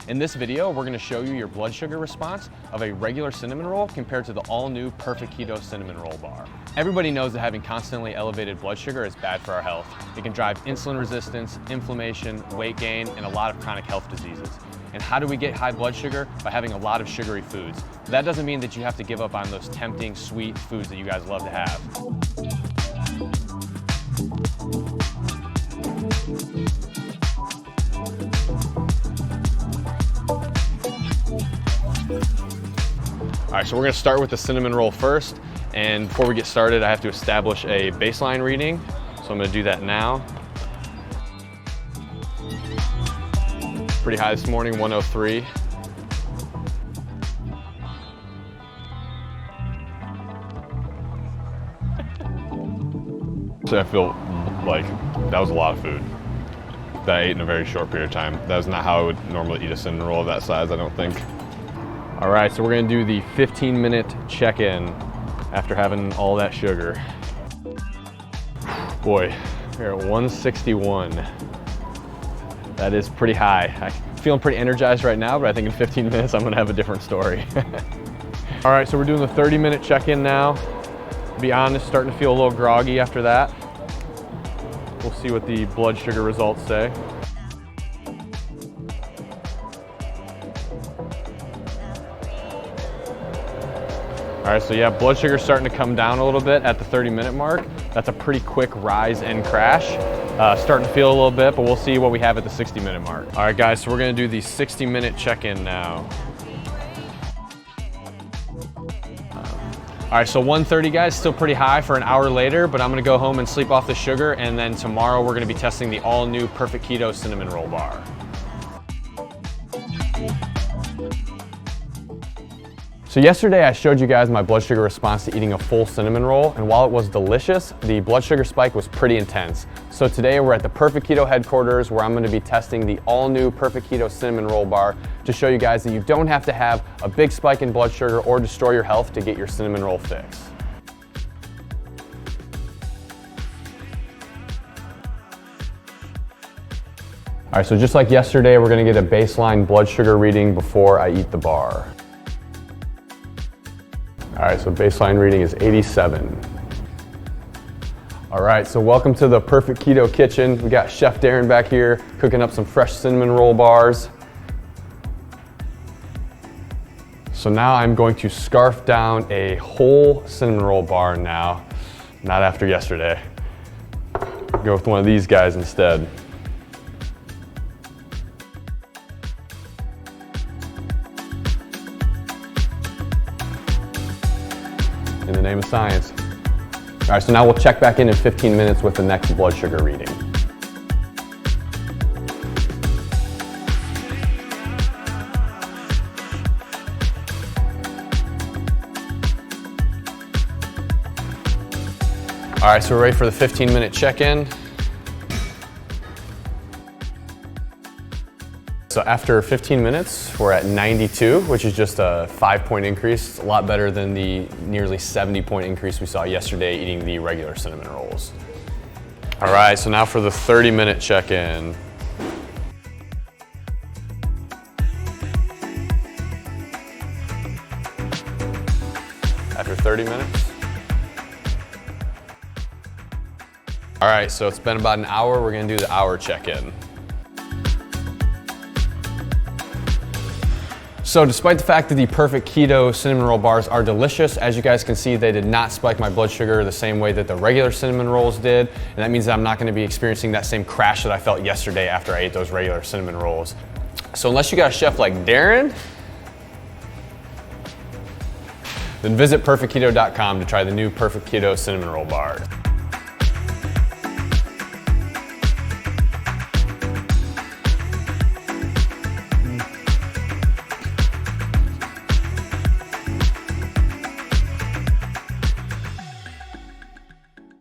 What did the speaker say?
In this video, we're gonna show you your blood sugar response of a regular cinnamon roll compared to the all-new Perfect Keto cinnamon roll bar. Everybody knows that having constantly elevated blood sugar is bad for our health. It can drive insulin resistance, inflammation, weight gain, and a lot of chronic health diseases. And how do we get high blood sugar? By having a lot of sugary foods. That doesn't mean that you have to give up on those tempting, sweet foods that you guys love to have. All right, so we're gonna start with the cinnamon roll first. And before we get started, I have to establish a baseline reading. So I'm gonna do that now. Pretty high this morning, 103. So I feel like that was a lot of food that I ate in a very short period of time. That was not how I would normally eat a cinnamon roll of that size, I don't think. All right, so we're gonna do the 15-minute check-in after having all that sugar. Boy, we're at 161. That is pretty high. I'm feeling pretty energized right now, but I think in 15 minutes I'm gonna have a different story. All right, so we're doing the 30-minute check-in now. To be honest, starting to feel a little groggy after that. We'll see what the blood sugar results say. All right, so yeah, blood sugar's starting to come down a little bit at the 30-minute mark. That's a pretty quick rise and crash. Starting to feel a little bit, but we'll see what we have at the 60-minute mark. All right, guys, so we're gonna do the 60-minute check-in now. All right, so 130, guys, still pretty high for an hour later, but I'm gonna go home and sleep off the sugar, and then tomorrow we're gonna be testing the all-new Perfect Keto cinnamon roll bar. So yesterday I showed you guys my blood sugar response to eating a full cinnamon roll, and while it was delicious, the blood sugar spike was pretty intense. So today we're at the Perfect Keto headquarters where I'm gonna be testing the all-new Perfect Keto cinnamon roll bar to show you guys that you don't have to have a big spike in blood sugar or destroy your health to get your cinnamon roll fix. All right, so just like yesterday, we're gonna get a baseline blood sugar reading before I eat the bar. All right, so baseline reading is 87. All right, so welcome to the Perfect Keto kitchen. We got Chef Darren back here cooking up some fresh cinnamon roll bars. So now I'm going to scarf down a whole cinnamon roll bar now, not after yesterday. Go with one of these guys instead. In the name of science. All right, so now we'll check back in 15 minutes with the next blood sugar reading. All right, so we're ready for the 15-minute check-in. So after 15 minutes, we're at 92, which is just a 5-point increase. It's a lot better than the nearly 70-point increase we saw yesterday eating the regular cinnamon rolls. All right, so now for the 30-minute check-in. After 30 minutes. All right, so it's been about an hour. We're gonna do the hour check-in. So despite the fact that the Perfect Keto cinnamon roll bars are delicious, as you guys can see, they did not spike my blood sugar the same way that the regular cinnamon rolls did. And that means that I'm not gonna be experiencing that same crash that I felt yesterday after I ate those regular cinnamon rolls. So unless you got a chef like Darren, then visit perfectketo.com to try the new Perfect Keto cinnamon roll bars.